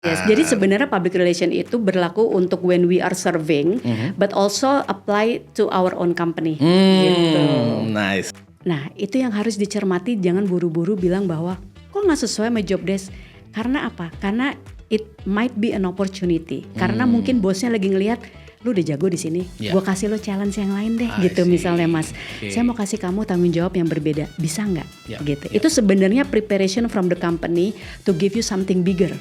Yes, jadi sebenarnya public relation itu berlaku untuk when we are serving, but also apply to our own company. Gitu. Nice. Nah, itu yang harus dicermati, jangan buru-buru bilang bahwa kok nggak sesuai sama job desk. Karena apa? Karena it might be an opportunity. Karena mungkin bosnya lagi ngelihat lu udah jago di sini, gue kasih lo challenge yang lain deh, gitu misalnya Mas. Saya mau kasih kamu tanggung jawab yang berbeda, bisa nggak? Gitu. Itu sebenarnya preparation from the company to give you something bigger.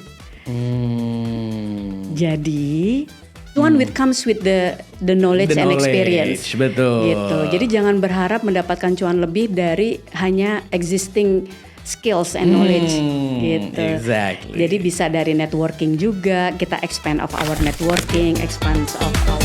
Jadi one with comes with the knowledge and experience. Betul. Gitu. Jadi jangan berharap mendapatkan cuan lebih dari hanya existing skills and knowledge gitu. Exactly. Jadi bisa dari networking juga, kita expand of our networking, expand of our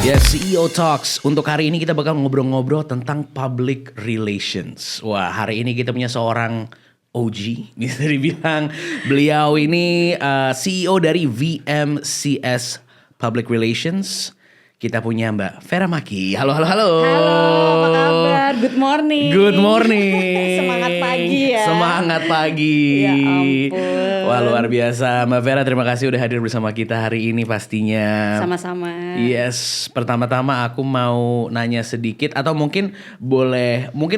Ya, CEO Talks. Untuk hari ini kita bakal ngobrol-ngobrol tentang public relations. Wah, hari ini kita punya seorang OG, bisa dibilang. Beliau ini CEO dari VMCS Public Relations. Kita punya Mbak Vera Maki. Halo. Halo, apa kabar? Good morning. Good morning. Semangat pagi ya. Semangat pagi. Ya ampun. Wah, luar biasa. Mbak Vera, terima kasih udah hadir bersama kita hari ini pastinya. Sama-sama. Yes, pertama-tama aku mau nanya sedikit atau mungkin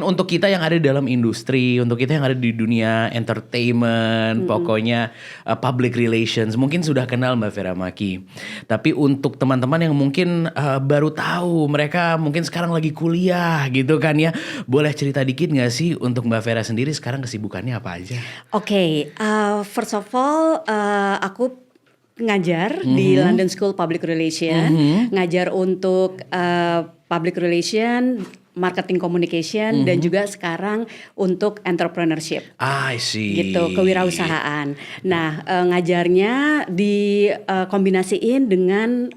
untuk kita yang ada di dalam industri, untuk kita yang ada di dunia entertainment, pokoknya public relations, mungkin sudah kenal Mbak Vera Maki. Tapi untuk teman-teman yang mungkin baru tahu, mereka mungkin sekarang lagi kuliah gitu kan ya, boleh cerita dikit gak sih untuk Mbak Vera sendiri sekarang kesibukannya apa aja? Oke, first of all, aku ngajar di London School Public Relation, ngajar untuk public relation, marketing communication, dan juga sekarang untuk entrepreneurship. I see. Gitu, kewirausahaan. Nah, ngajarnya dikombinasiin dengan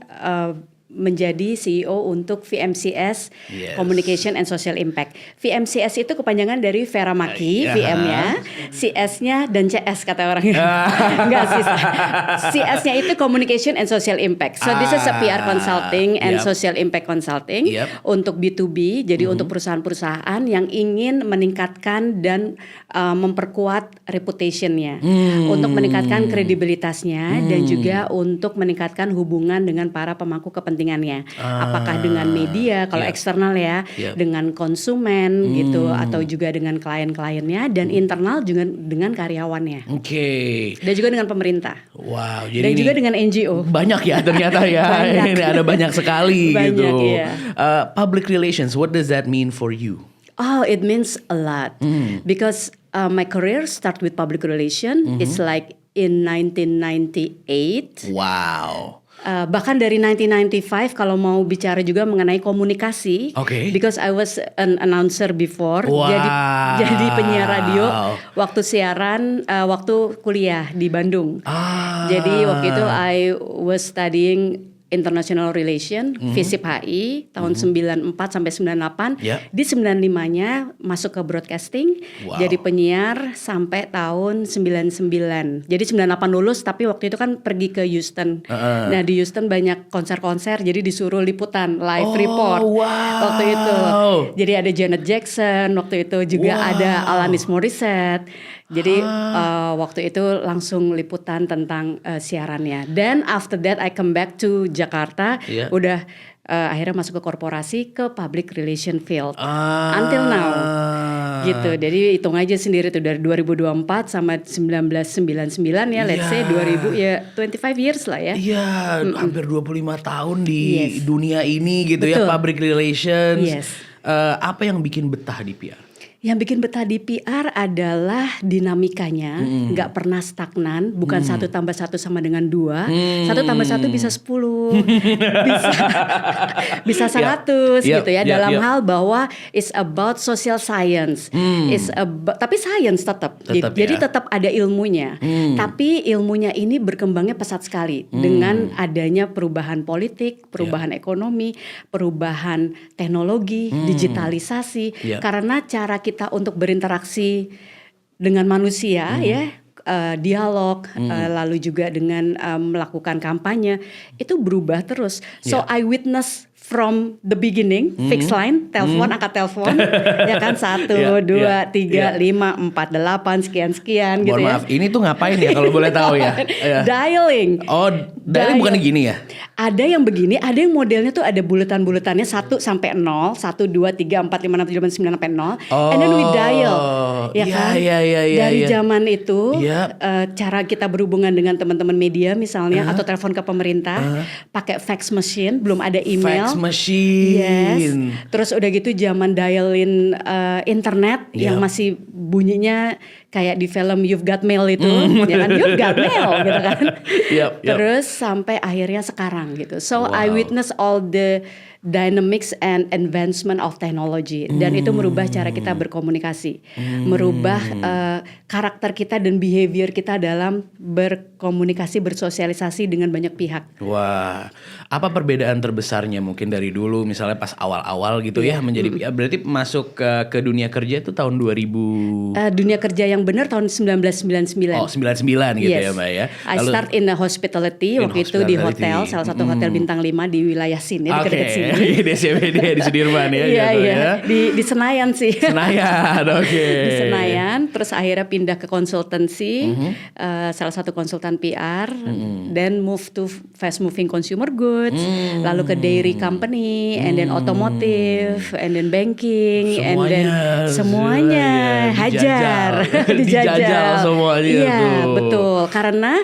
menjadi CEO untuk VMCS, Communication and Social Impact. VMCS itu kepanjangan dari Vera Maki, VM-nya, CS-nya dan CS kata orangnya. Enggak sih. CS-nya itu Communication and Social Impact. So this is a PR consulting and social impact consulting untuk B2B, jadi untuk perusahaan-perusahaan yang ingin meningkatkan dan memperkuat reputation-nya, untuk meningkatkan kredibilitasnya, dan juga untuk meningkatkan hubungan dengan para pemangku kepentingannya. Apakah dengan media, kalau eksternal ya, dengan konsumen gitu, atau juga dengan klien-kliennya, dan internal juga dengan karyawannya. Oke. Dan juga dengan pemerintah. Wow. Jadi dan juga dengan NGO. Banyak ya ternyata ya. Banyak. Ini ada banyak sekali gitu. Iya. Public relations, what does that mean for you? Oh, it means a lot. Because my career start with public relation. It's like in 1998. Wow. Bahkan dari 1995 kalau mau bicara juga mengenai komunikasi, because I was an announcer before, jadi penyiar radio waktu siaran, waktu kuliah di Bandung. Jadi waktu itu I was studying International Relation, FISIP HI tahun 94 sampai 98. Di 95-nya masuk ke broadcasting, jadi penyiar sampai tahun 99. Jadi 98 lulus, tapi waktu itu kan pergi ke Houston. Nah, di Houston banyak konser-konser, jadi disuruh liputan live report waktu itu. Jadi ada Janet Jackson waktu itu, juga ada Alanis Morissette. Jadi waktu itu langsung liputan tentang siarannya. Then after that I come back to Jakarta, udah akhirnya masuk ke korporasi, ke public relation field until now. Gitu. Jadi hitung aja sendiri tuh dari 2024 sama 1999 ya, let's say 2000 ya 25 years lah ya. Iya, hampir 25 tahun di dunia ini gitu. Betul. Ya, public relations. Apa yang bikin betah di PR? Yang bikin betah di PR adalah dinamikanya, nggak pernah stagnan, bukan 1 tambah 1 sama dengan 2, 1 tambah 1 bisa 10, bisa 100 gitu ya, dalam hal bahwa it's about social science, tapi science tetap jadi tetap ada ilmunya, tapi ilmunya ini berkembangnya pesat sekali dengan adanya perubahan politik, perubahan ekonomi, perubahan teknologi, digitalisasi, karena cara kita untuk berinteraksi dengan manusia dialog, lalu juga dengan melakukan kampanye itu berubah terus. So I witness from the beginning, fixed line, telepon, angkat telepon, ya kan 1, 2, 3, 5, 4, 8, sekian gitu Mohon ya. maaf, ini tuh ngapain ya kalau boleh tahu ya? Dialing. Oh, dialing bukan gini ya? Ada yang begini, ada yang modelnya tuh ada buletan-buletannya 1 sampai 0, 1, 2, 3, 4, 5, 6, 7, 8, 9 sampai 0, and then we dial. Ya kan? Dari zaman itu, cara kita berhubungan dengan teman-teman media misalnya, atau telepon ke pemerintah, pakai fax machine, belum ada email. Fax machine. Yes. Terus udah gitu zaman dialin internet yang masih bunyinya kayak di film You've Got Mail itu, ya kan? You've Got Mail gitu kan. Terus sampai akhirnya sekarang gitu. So I witness all the dynamics and advancement of technology, dan itu merubah cara kita berkomunikasi, merubah karakter kita dan behavior kita dalam berkomunikasi, bersosialisasi dengan banyak pihak. Wah, apa perbedaan terbesarnya mungkin dari dulu misalnya pas awal-awal gitu ya menjadi berarti masuk ke dunia kerja itu tahun 2000? Dunia kerja yang benar tahun 1999. Oh, 99 gitu ya Mbak ya. I start in the hospitality waktu itu di hotel, salah satu hotel bintang 5 di wilayah sini, dekat-dekat sini. Di SCBD di Sudirman ya. Iya. Di Senayan sih. Senayan, oke. Di Senayan, terus akhirnya pindah ke konsultansi, salah satu konsultan PR, then move to fast moving consumer goods, lalu ke dairy company, and then automotive, and then banking, and then semuanya hajar, dijajal semuanya. Iya, betul. Karena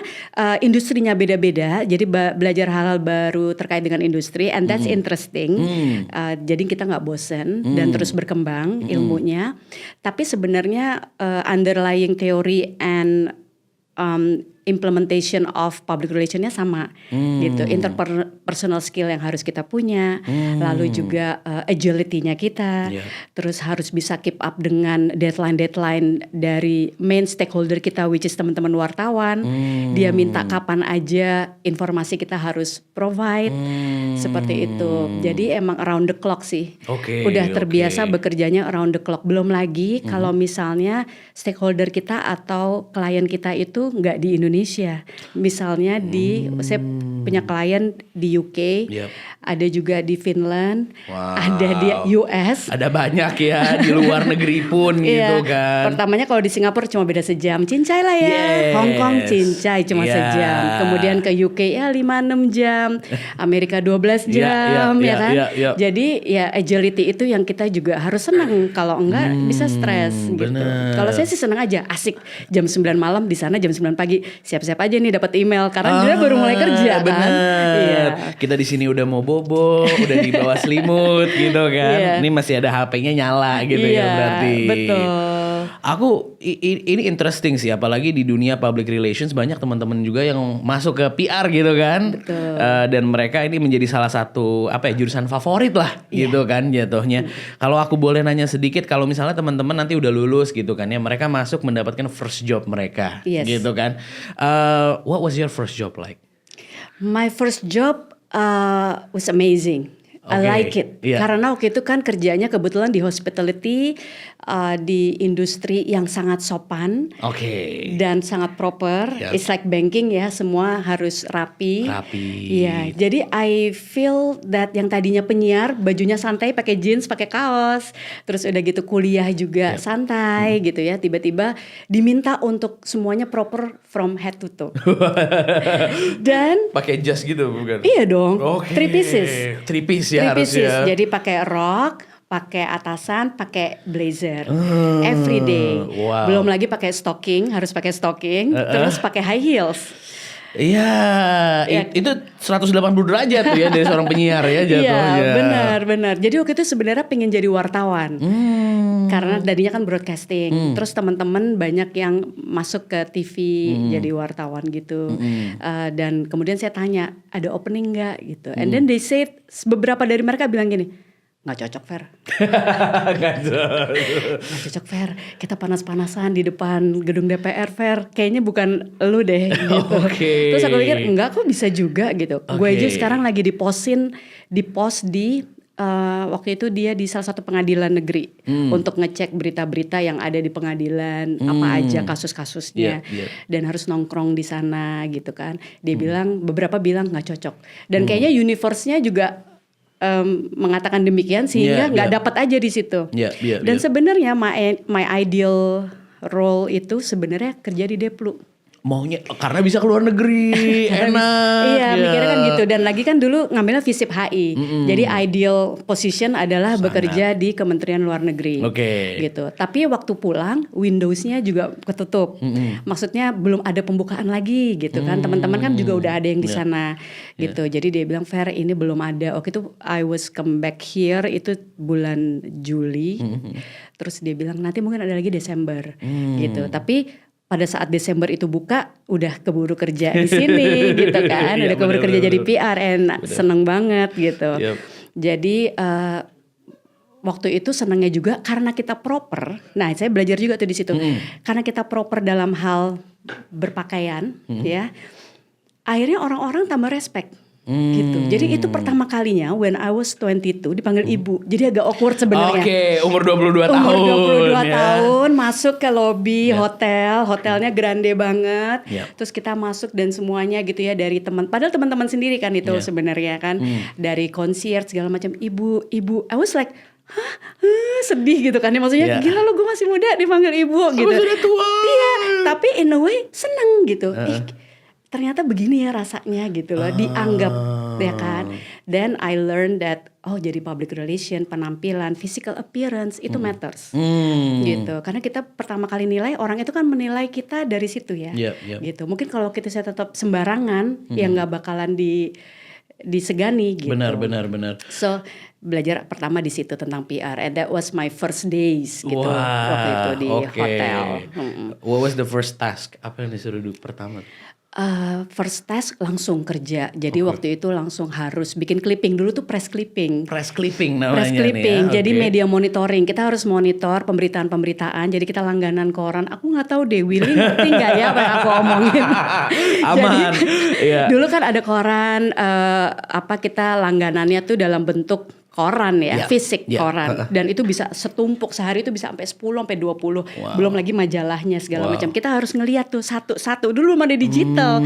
industrinya beda-beda, jadi belajar hal-hal baru terkait dengan industri, and that's interesting. Jadi kita nggak bosen dan terus berkembang ilmunya. Tapi sebenarnya underlying theory and implementation of public relationnya sama gitu. Interpersonal skill yang harus kita punya, lalu juga agility-nya kita, terus harus bisa keep up dengan deadline dari main stakeholder kita, which is teman-teman wartawan. Dia minta kapan aja informasi kita harus provide, seperti itu. Jadi emang around the clock sih. Udah terbiasa bekerjanya around the clock. Belum lagi kalau misalnya stakeholder kita atau klien kita itu nggak di Indonesia. Misalnya saya punya klien di UK, ada juga di Finland, ada di US. Ada banyak ya di luar negeri pun gitu kan. Pertamanya kalau di Singapura cuma beda sejam, cincai lah ya. Hong Kong cincai cuma sejam. Kemudian ke UK 5-6 jam, Amerika 12 jam, ya kan. Jadi ya agility itu yang kita juga harus senang. Kalau enggak bisa stres gitu. Kalau saya sih senang aja, asik. Jam 9 malam di sana, jam 9 pagi siap-siap aja nih dapat email karena dia baru mulai kerja kan. Kita di sini udah mau bobo, udah di bawah selimut gitu kan. Ini masih ada HP-nya nyala gitu ya berarti. Betul. Ini interesting sih, apalagi di dunia public relations banyak teman-teman juga yang masuk ke PR gitu kan. Betul. Dan mereka ini menjadi salah satu jurusan favorit lah gitu kan jatuhnya. Kalau aku boleh nanya sedikit, kalau misalnya teman-teman nanti udah lulus gitu kan ya, mereka masuk mendapatkan first job mereka gitu kan. What was your first job like? My first job was amazing. I like it. Karena waktu itu kan kerjanya kebetulan di hospitality, di industri yang sangat sopan dan sangat proper. It's like banking ya, semua harus rapi. Iya, jadi I feel that yang tadinya penyiar bajunya santai, pakai jeans, pakai kaos, terus udah gitu kuliah juga santai gitu ya, tiba-tiba diminta untuk semuanya proper from head to toe. Dan pakai jas gitu bukan? Iya dong. 3 pieces. 3 piece ya. 3 pieces. Jadi pakai rok, pakai atasan, pakai blazer every day. Belum lagi pakai stocking, harus pakai stocking, terus pakai high heels. Iya, itu 180 derajat tuh ya dari seorang penyiar ya jatuhnya. Iya, benar. Jadi waktu itu sebenarnya pengen jadi wartawan. Karena tadinya kan broadcasting. Terus teman-teman banyak yang masuk ke TV jadi wartawan gitu. Dan kemudian saya tanya, ada opening nggak gitu. And then they said, beberapa dari mereka bilang gini, nggak cocok Fer. Nggak cocok Fer. Kita panas-panasan di depan gedung DPR Fer. Kayaknya bukan lu deh gitu. Terus aku pikir enggak, kok bisa juga gitu. Gue aja sekarang lagi di post di waktu itu dia di salah satu pengadilan negeri untuk ngecek berita-berita yang ada di pengadilan, apa aja kasus-kasusnya, dan harus nongkrong di sana gitu kan. Dia bilang, beberapa bilang nggak cocok. Dan kayaknya universe-nya juga mengatakan demikian sehingga nggak dapat aja di situ. Dan sebenarnya my ideal role itu sebenarnya kerja di Deplu. Maunya karena bisa keluar negeri, enak. Iya, mikirnya kan gitu. Dan lagi kan dulu ngambilnya FISIP HI. Jadi ideal position adalah bekerja di Kementerian Luar Negeri. Gitu. Tapi waktu pulang Windows-nya juga ketutup. Maksudnya belum ada pembukaan lagi gitu kan. Teman-teman kan juga udah ada yang di sana gitu. Jadi dia bilang, "Fer, ini belum ada." Waktu itu I was come back here itu bulan Juli. Terus dia bilang nanti mungkin ada lagi Desember gitu. Tapi pada saat Desember itu buka, udah keburu kerja di sini gitu kan, udah keburu kerja jadi PR, seneng banget gitu. Jadi waktu itu senangnya juga karena kita proper. Nah, saya belajar juga tuh di situ, karena kita proper dalam hal berpakaian, ya, akhirnya orang-orang tambah respect. Gitu. Jadi itu pertama kalinya when I was 22 dipanggil ibu. Jadi agak awkward sebenarnya. Umur 22 tahun. Umur 22 tahun masuk ke lobi hotel. Hotelnya grande banget. Terus kita masuk dan semuanya gitu ya dari padahal teman-teman sendiri kan itu sebenarnya kan. Dari concierge segala macam ibu. I was like sedih gitu kan ya, maksudnya gila lo gue masih muda dipanggil ibu gitu. Sudah tua. Iya, tapi in a way seneng gitu. Ternyata begini ya rasanya gitu loh, dianggap ya kan. Then I learned that jadi public relation, penampilan, physical appearance itu matters gitu. Karena kita pertama kali nilai, orang itu kan menilai kita dari situ ya. Gitu. Mungkin kalau kita saya tetap sembarangan ya nggak bakalan disegani gitu. Benar. So belajar pertama di situ tentang PR, and that was my first days gitu waktu itu di hotel. What was the first task? Apa yang disuruh dulu pertama? First task langsung kerja. Jadi waktu itu langsung harus bikin clipping. Dulu tuh press clipping. Press clipping namanya. Press clipping. Nih ya. Jadi media monitoring. Kita harus monitor pemberitaan-pemberitaan. Jadi kita langganan koran. Aku nggak tahu deh, Willy ngerti nggak ya apa yang aku omongin? Aman. Jadi, dulu kan ada koran. Kita langganannya tuh dalam bentuk koran ya, fisik koran. Dan itu bisa setumpuk, sehari itu bisa sampai 10 sampai 20. Belum lagi majalahnya segala macam. Kita harus ngelihat tuh satu-satu. Dulu belum ada digital.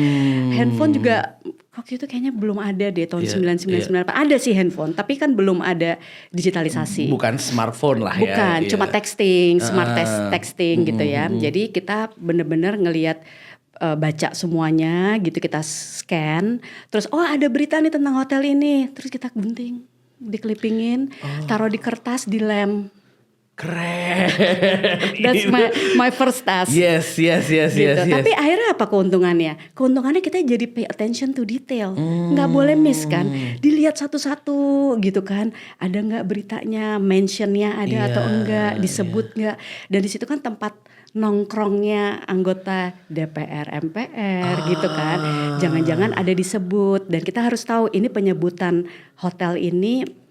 Handphone juga waktu itu kayaknya belum ada deh tahun 99. Ada sih handphone, tapi kan belum ada digitalisasi. Bukan smartphone lah ya. Bukan, cuma texting, smart texting gitu ya. Jadi kita bener-bener ngelihat, baca semuanya gitu, kita scan. Terus ada berita nih tentang hotel ini. Terus kita gunting, diklipingin, taruh di kertas, di lem. Keren. That's my first task. Yes. Tapi akhirnya apa keuntungannya? Keuntungannya kita jadi pay attention to detail. Nggak boleh miss kan. Dilihat satu-satu gitu kan. Ada nggak beritanya, mentionnya ada atau enggak, disebut nggak. Dan di situ kan tempat nongkrongnya anggota DPR, MPR gitu kan. Jangan-jangan ada disebut. Dan kita harus tahu ini penyebutan hotel ini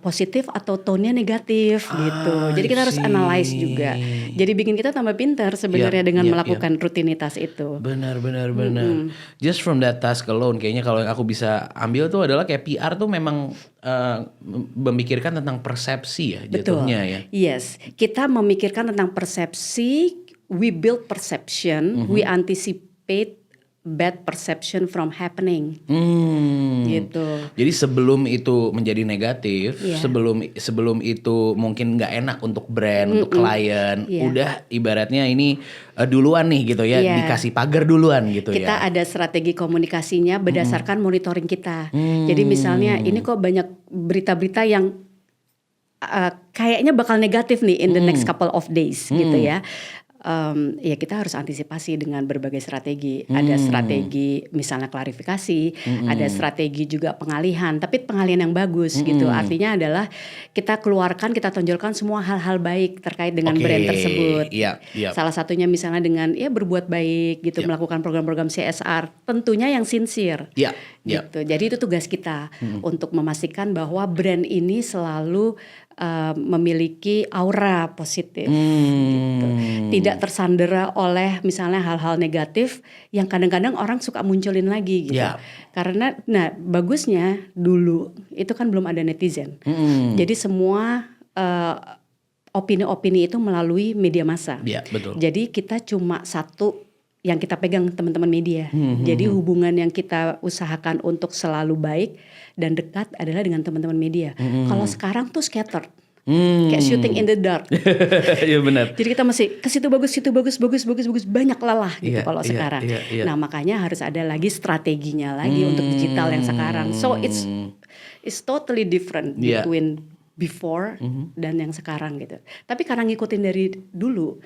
positif atau tone-nya negatif gitu. Jadi kita harus analyze juga. Jadi bikin kita tambah pintar sebenarnya dengan melakukan rutinitas itu. Benar. Just from that task alone, kayaknya kalau yang aku bisa ambil tuh adalah kayak PR tuh memang memikirkan tentang persepsi ya jatuhnya ya. Yes, kita memikirkan tentang persepsi. We build perception, we anticipate bad perception from happening. Gitu. Jadi sebelum itu menjadi negatif, sebelum itu mungkin nggak enak untuk brand, untuk klien, udah ibaratnya ini duluan nih gitu ya, dikasih pagar duluan gitu ya. Kita ada strategi komunikasinya berdasarkan monitoring kita. Jadi misalnya ini kok banyak berita-berita yang kayaknya bakal negatif nih in the next couple of days gitu ya. Ya kita harus antisipasi dengan berbagai strategi. Ada strategi misalnya klarifikasi, ada strategi juga pengalihan, tapi pengalihan yang bagus gitu. Artinya adalah kita keluarkan, kita tonjolkan semua hal-hal baik terkait dengan brand tersebut. Salah satunya misalnya dengan berbuat baik gitu, melakukan program-program CSR, tentunya yang sincere. Gitu. Jadi itu tugas kita untuk memastikan bahwa brand ini selalu memiliki aura positif gitu. Tidak tersandera oleh misalnya hal-hal negatif yang kadang-kadang orang suka munculin lagi gitu. Karena bagusnya dulu itu kan belum ada netizen. Jadi semua opini-opini itu melalui media massa. Betul. Jadi kita cuma satu yang kita pegang teman-teman media. Jadi hubungan yang kita usahakan untuk selalu baik dan dekat adalah dengan teman-teman media. Kalau sekarang tuh scattered. Kayak shooting in the dark. Iya benar. Jadi kita masih ke situ bagus, banyak lelah gitu kalau sekarang. Nah, makanya harus ada lagi strateginya lagi untuk digital yang sekarang. So it's totally different between before dan yang sekarang gitu. Tapi karena ngikutin dari dulu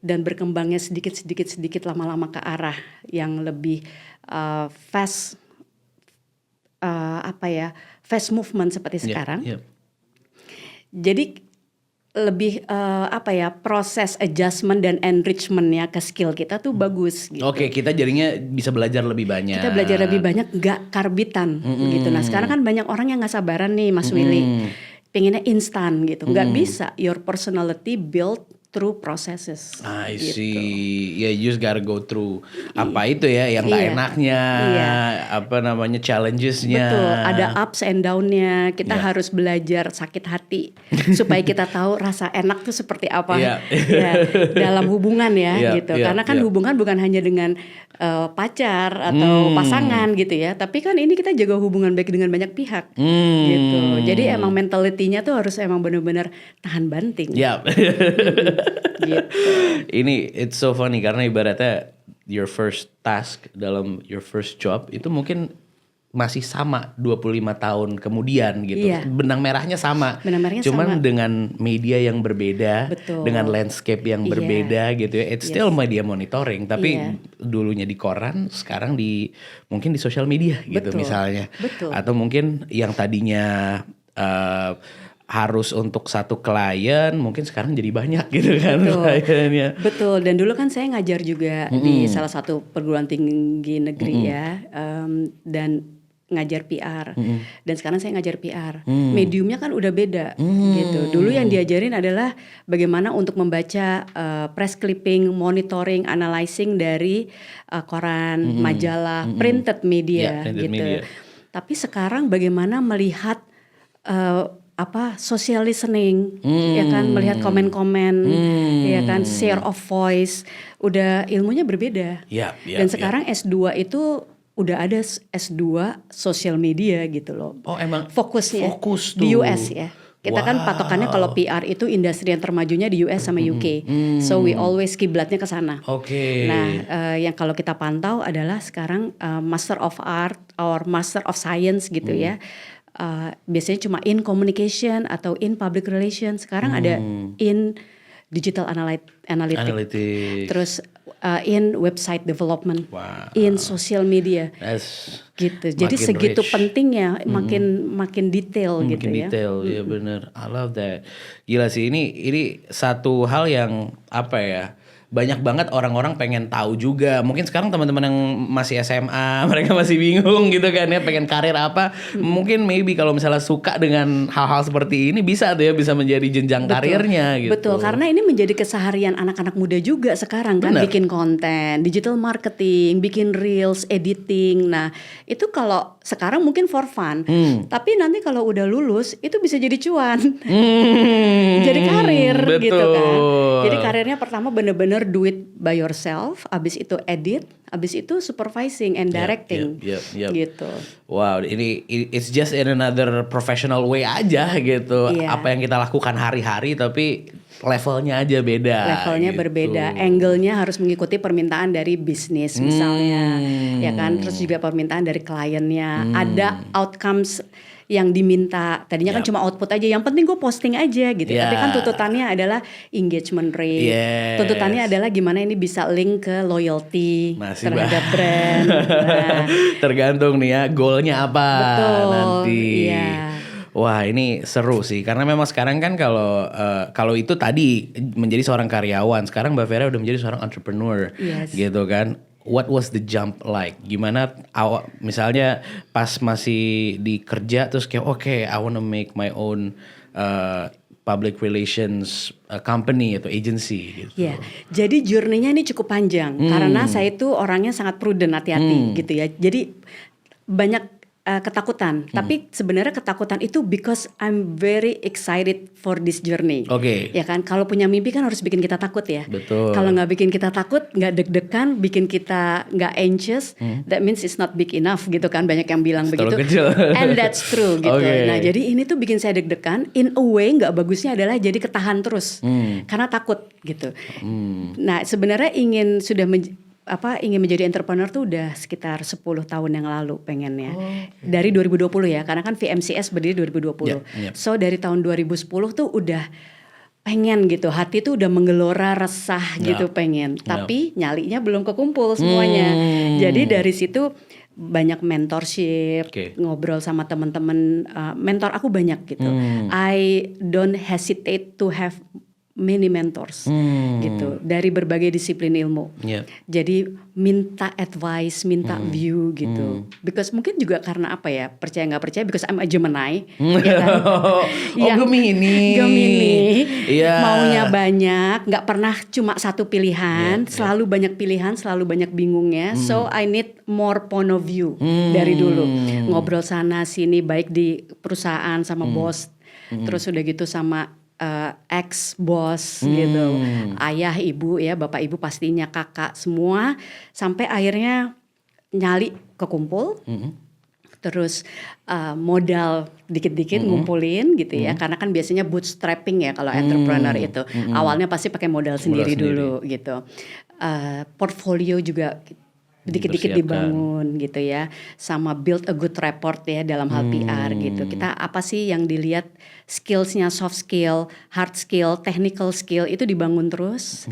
dan berkembangnya sedikit lama-lama ke arah yang lebih fast fast movement seperti sekarang. Jadi lebih proses adjustment dan enrichmentnya ke skill kita tuh bagus gitu. Oke, kita jadinya bisa belajar lebih banyak. Kita belajar lebih banyak, nggak karbitan gitu. Nah sekarang kan banyak orang yang nggak sabaran nih Mas Willy, pengennya instan gitu. Nggak bisa. Your personality built through processes. I gitu. see. Yeah, you just gotta go through apa itu ya yang gak enaknya, apa namanya challengesnya. Betul, ada ups and down-nya. Kita harus belajar sakit hati supaya kita tahu rasa enak tuh seperti apa ya, dalam hubungan gitu. Karena kan hubungan bukan hanya dengan pacar atau pasangan gitu ya, tapi kan ini kita jaga hubungan baik dengan banyak pihak gitu. Jadi emang mentalitinya tuh harus emang benar-benar tahan banting. Gitu. Ini it's so funny karena ibaratnya your first task dalam your first job itu mungkin masih sama 25 tahun kemudian gitu. Benang merahnya sama. Cuman dengan media yang berbeda, dengan landscape yang berbeda gitu ya. It's still media monitoring, tapi dulunya di koran, sekarang mungkin di social media gitu misalnya. Atau mungkin yang tadinya harus untuk satu klien mungkin sekarang jadi banyak gitu kan kliennya. Betul, dan dulu kan saya ngajar juga di salah satu perguruan tinggi negeri dan ngajar PR. Dan sekarang saya ngajar PR. Mediumnya kan udah beda gitu. Dulu yang diajarin adalah bagaimana untuk membaca press clipping, monitoring, analyzing dari koran, majalah, printed media gitu. Tapi sekarang bagaimana melihat social listening, ya kan, melihat komen-komen, ya kan, share of voice, udah ilmunya berbeda. Dan sekarang S2 itu udah ada S2 social media gitu loh. Oh emang fokusnya fokus tuh di US ya. Kita kan patokannya kalau PR itu industri yang termajunya di US sama UK. So we always kiblatnya ke sana. Nah, yang kalau kita pantau adalah sekarang Master of Art or Master of Science gitu ya. Biasanya cuma in communication atau in public relations. Sekarang ada in digital analytics. Terus in website development, in social media. Gitu. Jadi segitu pentingnya, makin detail gitu makin ya. Detail, ya benar. I love that. Gila sih, ini satu hal yang apa ya? Banyak banget orang-orang pengen tahu juga. Mungkin sekarang teman-teman yang masih SMA, mereka masih bingung gitu kan ya, pengen karir apa. Mungkin maybe kalau misalnya suka dengan hal-hal seperti ini bisa tuh ya, bisa menjadi jenjang karirnya gitu. Betul, karena ini menjadi keseharian anak-anak muda juga sekarang kan. Bikin konten, digital marketing, bikin reels, editing. Nah itu kalau sekarang mungkin for fun. Tapi nanti kalau udah lulus itu bisa jadi cuan. Jadi karir gitu kan. Jadi karirnya pertama bener-bener do it by yourself, abis itu edit, abis itu supervising and directing, gitu. Wow, ini it's just in another professional way aja gitu. Apa yang kita lakukan hari-hari, tapi levelnya aja beda. Levelnya gitu. Berbeda, angle-nya harus mengikuti permintaan dari bisnis misalnya, ya kan. Terus juga permintaan dari kliennya, ada outcomes yang diminta. Tadinya kan cuma output aja, yang penting gue posting aja gitu. Tapi kan tuntutannya adalah engagement rate. Tuntutannya adalah gimana ini bisa link ke loyalty terhadap brand. Nah, tergantung nih ya, goalnya apa nanti. Wah ini seru sih, karena memang sekarang kan kalau itu tadi menjadi seorang karyawan, sekarang Mbak Vera udah menjadi seorang entrepreneur, gitu kan. What was the jump like? Gimana misalnya pas masih di kerja terus kayak I wanna make my own public relations company atau agency gitu. Jadi journey-nya ini cukup panjang karena saya itu orangnya sangat prudent, hati-hati gitu ya. Jadi banyak ketakutan, tapi sebenarnya ketakutan itu because I'm very excited for this journey. Ya kan, kalau punya mimpi kan harus bikin kita takut ya. Betul. Kalau nggak bikin kita takut, nggak deg-degan, bikin kita nggak anxious, that means it's not big enough gitu kan. Banyak yang bilang begitu. And that's true gitu. Nah jadi ini tuh bikin saya deg-degan. In a way nggak bagusnya adalah jadi ketahan terus karena takut gitu. Nah sebenarnya ingin menjadi entrepreneur tuh udah sekitar 10 tahun yang lalu pengennya. Dari 2020 ya, karena kan VMCS berdiri 2020. So dari tahun 2010 tuh udah pengen gitu, hati tuh udah menggelora resah gitu pengen. Tapi nyalinya belum kekumpul semuanya. Jadi dari situ banyak mentorship, ngobrol sama teman-teman, mentor aku banyak gitu. I don't hesitate to have many mentors gitu dari berbagai disiplin ilmu. Jadi minta advice, minta view gitu. Because mungkin juga karena apa ya, percaya nggak percaya, because I'm a Gemini. Ya kan? Gemini. Maunya banyak, nggak pernah cuma satu pilihan, selalu banyak pilihan, selalu banyak bingungnya. So I need more point of view dari dulu. Ngobrol sana sini, baik di perusahaan sama bos, terus udah gitu sama ex bos gitu, ayah ibu ya, bapak ibu pastinya, kakak semua, sampai akhirnya nyali kekumpul, terus modal dikit-dikit ngumpulin gitu ya, karena kan biasanya bootstrapping ya kalau entrepreneur itu, awalnya pasti pakai modal sendiri dulu gitu, portfolio juga dikit-dikit dibangun gitu ya, sama build a good rapport ya dalam hal PR gitu. Kita apa sih yang dilihat, skillsnya, soft skill, hard skill, technical skill itu dibangun terus.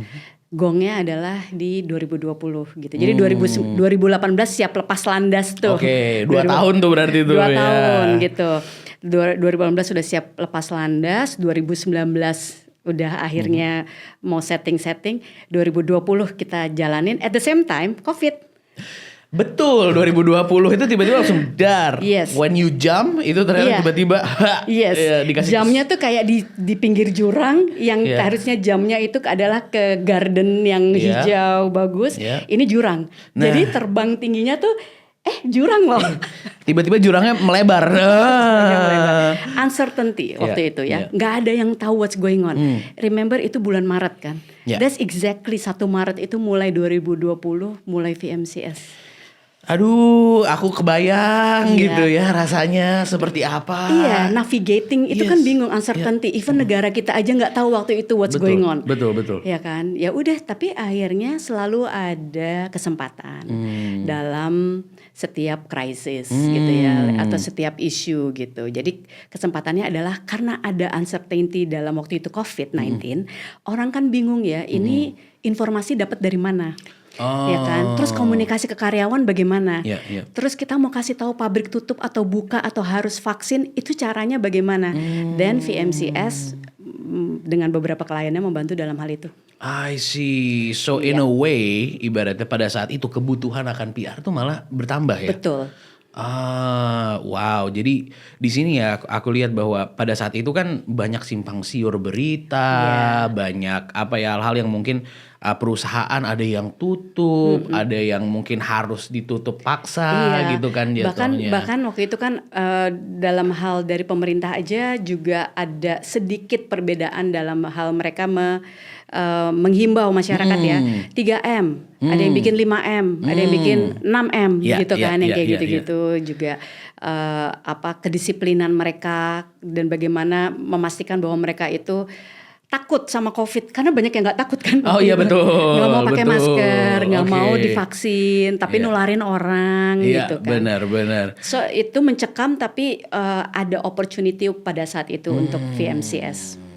Gongnya adalah di 2020 gitu. Jadi 2018 siap lepas landas tuh. 2 tahun tuh berarti tuh 2 tahun gitu. 2018 sudah siap lepas landas, 2019 udah akhirnya mau setting-setting, 2020 kita jalanin, at the same time COVID. Betul, 2020 itu tiba-tiba langsung dar. When you jump itu ternyata tiba-tiba dikasih. Jamnya tuh kayak di pinggir jurang yang harusnya jamnya itu adalah ke garden yang hijau bagus. Ini jurang. Jadi terbang tingginya tuh jurang loh. Tiba-tiba jurangnya melebar. Uncertainty waktu itu ya. Nggak ada yang tahu what's going on. Remember itu bulan Maret kan. That's exactly 1 Maret itu mulai 2020 mulai VMCS. Aduh, aku kebayang gitu ya rasanya seperti apa. Navigating itu kan bingung, uncertainty. Even negara kita aja nggak tahu waktu itu what's going on. Betul. Ya kan, ya udah. Tapi akhirnya selalu ada kesempatan dalam setiap krisis gitu ya, atau setiap isu gitu. Jadi kesempatannya adalah karena ada uncertainty dalam waktu itu COVID-19, orang kan bingung ya, ini informasi dapat dari mana? Ya kan, terus komunikasi ke karyawan bagaimana? Terus kita mau kasih tahu pabrik tutup atau buka atau harus vaksin, itu caranya bagaimana? Dan VMCS dengan beberapa kliennya membantu dalam hal itu. I see. So in a way, ibaratnya pada saat itu kebutuhan akan PR tuh malah bertambah ya? Betul. Wow. Jadi di sini ya aku lihat bahwa pada saat itu kan banyak simpang siur berita, banyak hal-hal yang mungkin perusahaan ada yang tutup, ada yang mungkin harus ditutup paksa gitu kan jatuhnya. Bahkan waktu itu kan dalam hal dari pemerintah aja juga ada sedikit perbedaan dalam hal mereka menghimbau masyarakat ya 3M, ada yang bikin 5M, ada yang bikin 6M gitu kan, yang kayak gitu-gitu juga kedisiplinan mereka dan bagaimana memastikan bahwa mereka itu takut sama COVID, karena banyak yang nggak takut kan. Betul. Nggak mau pakai masker, nggak mau divaksin, tapi nularin orang gitu kan. Benar. So itu mencekam, tapi ada opportunity pada saat itu untuk VMCS.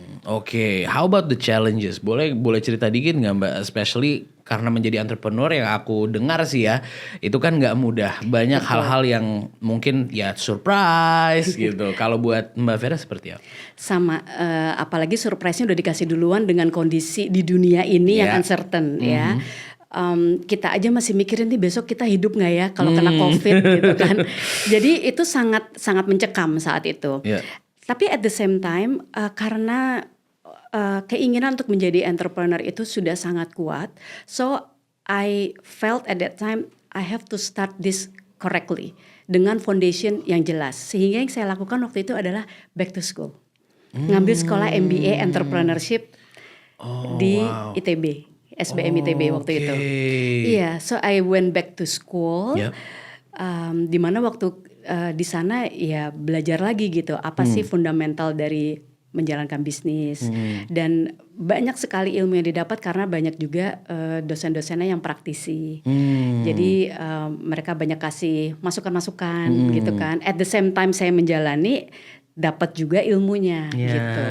How about the challenges? Boleh cerita dikit nggak Mbak? Especially karena menjadi entrepreneur yang aku dengar sih ya, itu kan nggak mudah. Banyak hal-hal yang mungkin ya surprise gitu. Kalau buat Mbak Vera seperti apa? Sama, apalagi surprise-nya udah dikasih duluan dengan kondisi di dunia ini yang uncertain ya. Kita aja masih mikirin nih besok kita hidup nggak ya kalau kena COVID gitu kan. Jadi itu sangat mencekam saat itu. Tapi at the same time karena keinginan untuk menjadi entrepreneur itu sudah sangat kuat. So I felt at that time I have to start this correctly dengan foundation yang jelas. Sehingga yang saya lakukan waktu itu adalah back to school. Ngambil sekolah MBA Entrepreneurship di ITB, SBM ITB waktu itu. Iya, so I went back to school. Di mana waktu di sana ya belajar lagi gitu. Apa sih fundamental dari menjalankan bisnis, dan banyak sekali ilmu yang didapat karena banyak juga dosen-dosennya yang praktisi. Jadi mereka banyak kasih masukan-masukan gitu kan. At the same time saya menjalani, dapat juga ilmunya gitu.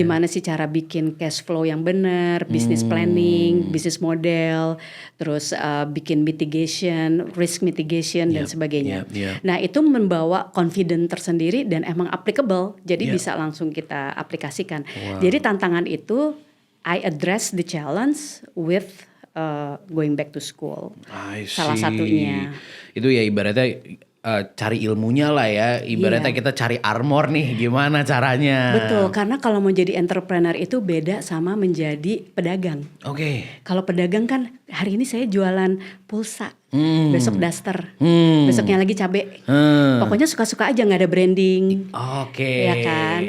Gimana sih cara bikin cash flow yang benar, business planning, business model, terus bikin mitigation, risk mitigation dan sebagainya. Nah, itu membawa confidence tersendiri dan emang applicable. Jadi bisa langsung kita aplikasikan. Jadi tantangan itu I address the challenge with going back to school. Salah satunya. Itu ya ibaratnya cari ilmunya lah ya, ibaratnya kita cari armor nih, gimana caranya. Betul, karena kalau mau jadi entrepreneur itu beda sama menjadi pedagang. Kalau pedagang kan hari ini saya jualan pulsa, besok daster, besoknya lagi cabe. Pokoknya suka-suka aja, nggak ada branding. Ya kan,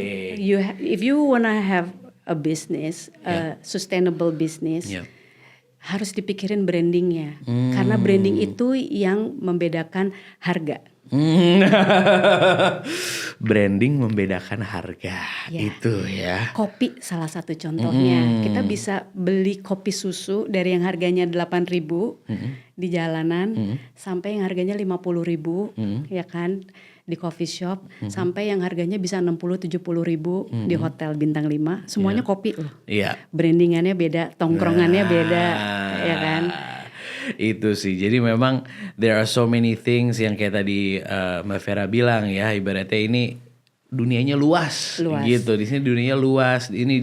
if you wanna have a business, sustainable business, harus dipikirin brandingnya, karena branding itu yang membedakan harga. Branding membedakan harga, itu ya. Kopi salah satu contohnya. Kita bisa beli kopi susu dari yang harganya 8.000 di jalanan sampai yang harganya 50.000, ya kan, di coffee shop, sampai yang harganya bisa 60-70 ribu di hotel bintang 5. Semuanya kopi loh. Brandingannya beda, tongkrongannya beda, ya kan. Itu sih, jadi memang there are so many things yang kayak tadi Mbak Vera bilang ya, ibaratnya ini dunianya luas. Gitu. Di sini dunianya luas. Ini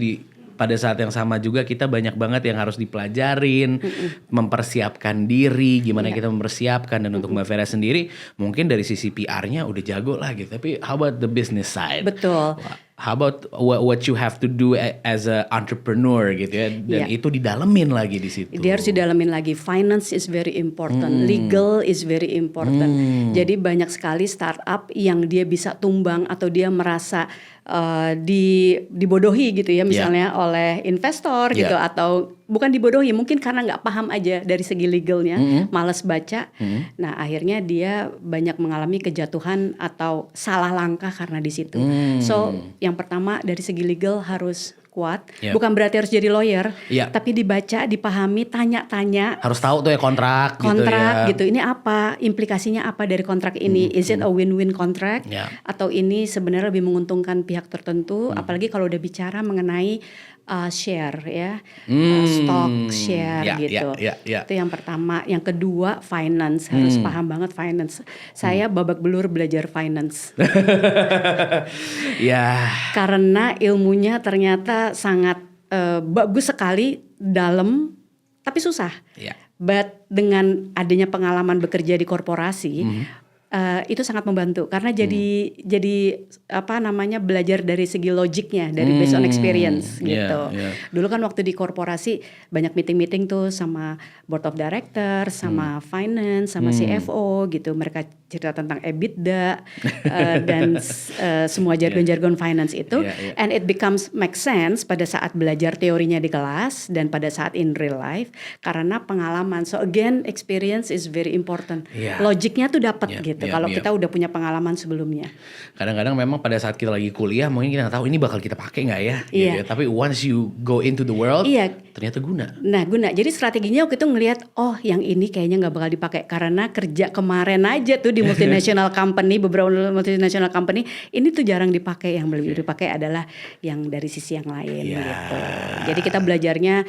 pada saat yang sama juga kita banyak banget yang harus dipelajarin, mempersiapkan diri, gimana kita mempersiapkan. Dan untuk Mbak Vera sendiri, mungkin dari sisi PR-nya udah jago lah gitu. Tapi how about the business side? Betul. How about what you have to do as a entrepreneur gitu ya, dan itu didalemin lagi di situ. Dia harus didalemin lagi. Finance is very important, legal is very important. Jadi banyak sekali startup yang dia bisa tumbang atau dia merasa dibodohi gitu ya, misalnya oleh investor gitu, atau bukan dibodohi, mungkin karena nggak paham aja dari segi legalnya, malas baca. Nah, akhirnya dia banyak mengalami kejatuhan atau salah langkah karena di situ. So, yang pertama dari segi legal harus kuat. Bukan berarti harus jadi lawyer, tapi dibaca, dipahami, tanya-tanya. Harus tahu tuh ya kontrak gitu. Ini apa? Implikasinya apa dari kontrak ini? Is it a win-win contract? Atau ini sebenarnya lebih menguntungkan pihak tertentu? Apalagi kalau udah bicara mengenai share ya, stock share gitu. Itu yang pertama. Yang kedua finance, harus paham banget finance. Saya babak belur belajar finance. Karena ilmunya ternyata sangat bagus sekali, dalam, tapi susah. But dengan adanya pengalaman bekerja di korporasi, itu sangat membantu karena jadi apa namanya, belajar dari segi logiknya, dari based on experience gitu. Dulu kan waktu di korporasi banyak meeting tuh sama board of director, sama finance, sama CFO gitu. Mereka cerita tentang EBITDA dan semua jargon-jargon finance itu, and it becomes make sense pada saat belajar teorinya di kelas dan pada saat in real life karena pengalaman. So again, experience is very important. Logiknya tuh dapat gitu. Kalau kita udah punya pengalaman sebelumnya. Kadang-kadang memang pada saat kita lagi kuliah mungkin kita tahu ini bakal kita pakai nggak ya, gitu ya. Tapi once you go into the world, ternyata guna. Nah, guna. Jadi strateginya waktu itu ngelihat, oh yang ini kayaknya nggak bakal dipakai karena kerja kemarin aja tuh di multinational company, beberapa multinational company ini tuh jarang dipakai. Yang lebih dipakai adalah yang dari sisi yang lain gitu. Jadi kita belajarnya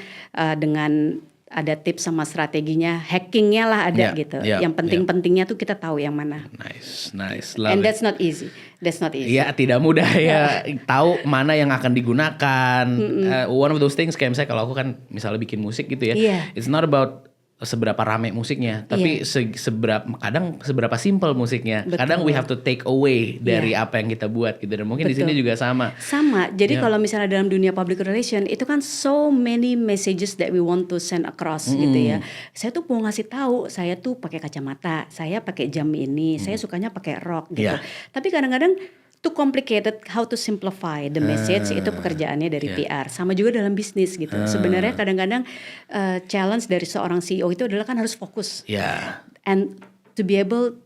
dengan ada tips sama strateginya, hackingnya lah ada gitu. Yang penting-pentingnya tuh kita tahu yang mana. Nice. And that's not easy. Iya, tidak mudah ya. Tahu mana yang akan digunakan. One of those things kayak misalnya kalau aku kan misalnya bikin musik gitu ya. It's not about seberapa rame musiknya, tapi seberapa simple musiknya. Betul. Kadang we have to take away dari apa yang kita buat gitu, dan mungkin di sini juga sama. Jadi kalau misalnya dalam dunia public relation itu kan so many messages that we want to send across gitu ya. Saya tuh mau ngasih tahu, saya tuh pakai kacamata, saya pakai jam ini, saya sukanya pakai rok gitu. Tapi kadang-kadang too complicated how to simplify the message, itu pekerjaannya dari PR. Sama juga dalam bisnis gitu. Sebenarnya kadang-kadang challenge dari seorang CEO itu adalah kan harus fokus. And to be able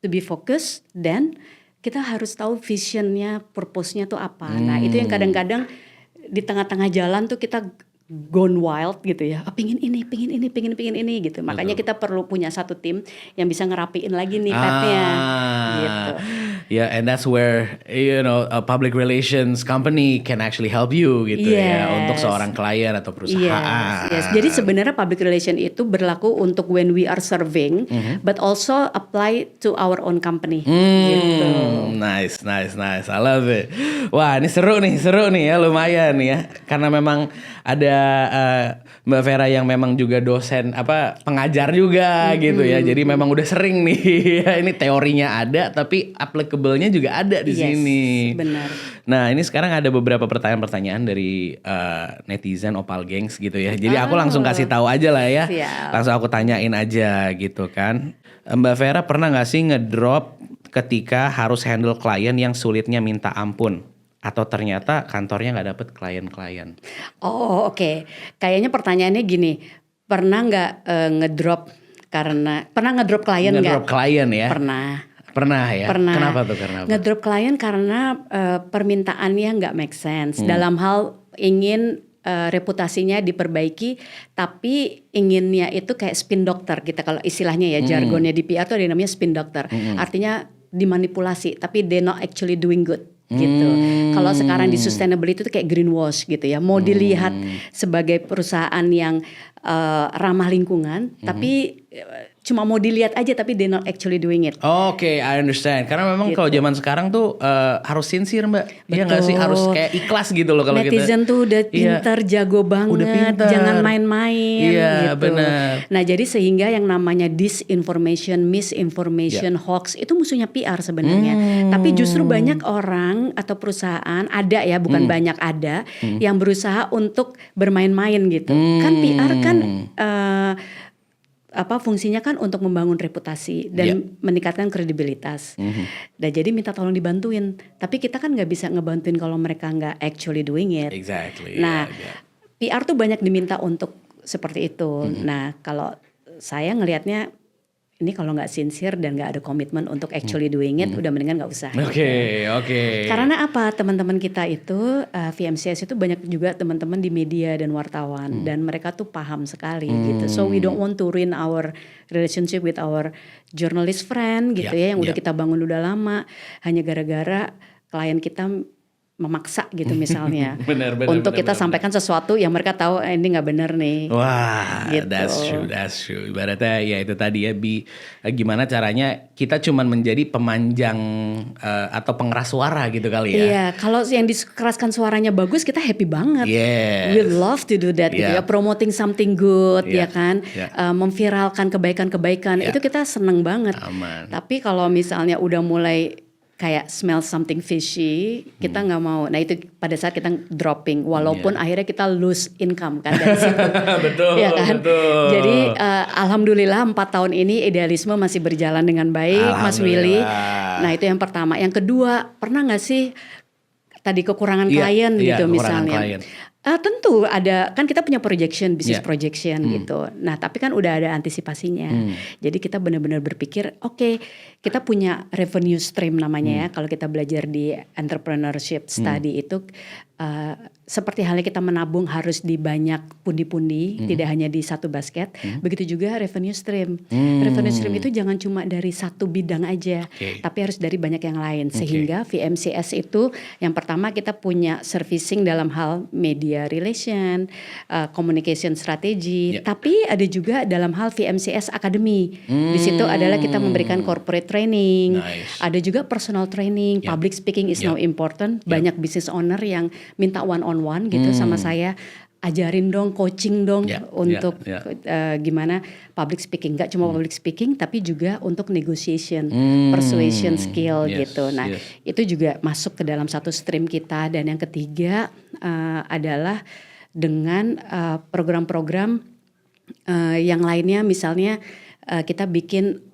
to be focused, then kita harus tahu visionnya, purpose-nya tuh apa. Nah itu yang kadang-kadang di tengah-tengah jalan tuh kita gone wild gitu ya. Pingin ini gitu. Makanya kita perlu punya satu tim yang bisa ngerapiin lagi nih petnya gitu. Yeah, and that's where a public relations company can actually help you gitu ya, untuk seorang klien atau perusahaan. Yes. Jadi sebenarnya public relation itu berlaku untuk when we are serving, but also apply to our own company. Gitu. Nice. I love it. Wah, ini seru nih ya, lumayan nih ya. Karena memang ada Mbak Vera yang memang juga dosen pengajar juga gitu ya. Jadi memang udah sering nih ya, ini teorinya ada tapi applicable-nya juga ada di sini. Benar. Nah, ini sekarang ada beberapa pertanyaan-pertanyaan dari netizen Opal Gengs gitu ya. Jadi aku langsung kasih tahu aja lah ya. Langsung aku tanyain aja gitu kan. Mbak Vera pernah gak sih ngedrop ketika harus handle klien yang sulitnya minta ampun? Atau ternyata kantornya gak dapet klien-klien? Oke. Kayaknya pertanyaannya gini, pernah gak pernah ngedrop klien gak? Ngedrop klien ya? Pernah ya? Kenapa tuh? Ngedrop klien karena permintaannya gak make sense. Dalam hal ingin reputasinya diperbaiki, tapi inginnya itu kayak spin doctor kita kalau istilahnya ya, jargonnya di PR tuh ada namanya spin doctor. Artinya dimanipulasi, tapi they not actually doing good. Gitu. Kalau sekarang di sustainability itu kayak greenwash gitu ya, mau dilihat sebagai perusahaan yang ramah lingkungan, tapi cuma mau dilihat aja, tapi they not actually doing it. Oke, I understand. Karena memang kalau zaman sekarang tuh harus sincere Mbak. Iya nggak sih, harus kayak ikhlas gitu loh kalau kita. Netizen tuh udah pintar, jago banget, jangan main-main. Iya, gitu. Benar. Nah jadi sehingga yang namanya disinformation, misinformation, hoax itu musuhnya PR sebenarnya. Tapi justru banyak orang atau perusahaan ada ya, bukan banyak ada yang berusaha untuk bermain-main gitu. Kan PR kan fungsinya kan untuk membangun reputasi dan meningkatkan kredibilitas. Dan jadi minta tolong dibantuin. Tapi kita kan nggak bisa ngebantuin kalau mereka nggak actually doing it. Exactly. Nah, PR tuh banyak diminta untuk seperti itu. Nah, kalau saya ngelihatnya ini kalau nggak sincere dan nggak ada komitmen untuk actually doing it, udah mendingan nggak usah. Oke. Karena apa? Teman-teman kita itu VMCS itu banyak juga teman-teman di media dan wartawan, dan mereka tuh paham sekali gitu. So we don't want to ruin our relationship with our journalist friend gitu ya, yang udah kita bangun udah lama, hanya gara-gara klien kita memaksa gitu misalnya. bener, untuk kita sampaikan sesuatu yang mereka tahu ini nggak benar nih. Wah, gitu. That's true. Ibaratnya ya itu tadi ya, gimana caranya kita cuman menjadi pemanjang atau pengeras suara gitu kali ya. Iya, kalau yang dikeraskan suaranya bagus kita happy banget. We love to do that gitu ya, promoting something good ya kan, memviralkan kebaikan-kebaikan itu kita seneng banget. Aman. Tapi kalau misalnya udah mulai kayak smell something fishy, kita nggak mau. Nah itu pada saat kita dropping, walaupun akhirnya kita lose income kan dari situ. Betul, ya kan? betul. Jadi alhamdulillah 4 tahun ini idealisme masih berjalan dengan baik, Mas Willy. Nah itu yang pertama. Yang kedua, pernah nggak sih tadi kekurangan klien gitu misalnya? Klien. Tentu ada, kan kita punya projection, business projection gitu. Nah tapi kan udah ada antisipasinya. Jadi kita benar-benar berpikir, oke, kita punya revenue stream namanya ya. Kalau kita belajar di entrepreneurship study itu seperti halnya kita menabung harus di banyak pundi-pundi, tidak hanya di satu basket. Begitu juga revenue stream. Revenue stream itu jangan cuma dari satu bidang aja, tapi harus dari banyak yang lain. Sehingga VMCS itu yang pertama kita punya servicing dalam hal media relation, communication strategy, tapi ada juga dalam hal VMCS Academy. Di situ adalah kita memberikan corporate training, ada juga personal training, public speaking is now important. Banyak business owner yang minta one on one gitu sama saya. ajarin dong, coaching dong untuk gimana public speaking. Gak cuma public speaking, tapi juga untuk negotiation, persuasion skill gitu. Nah itu juga masuk ke dalam satu stream kita. Dan yang ketiga adalah dengan program-program yang lainnya, misalnya kita bikin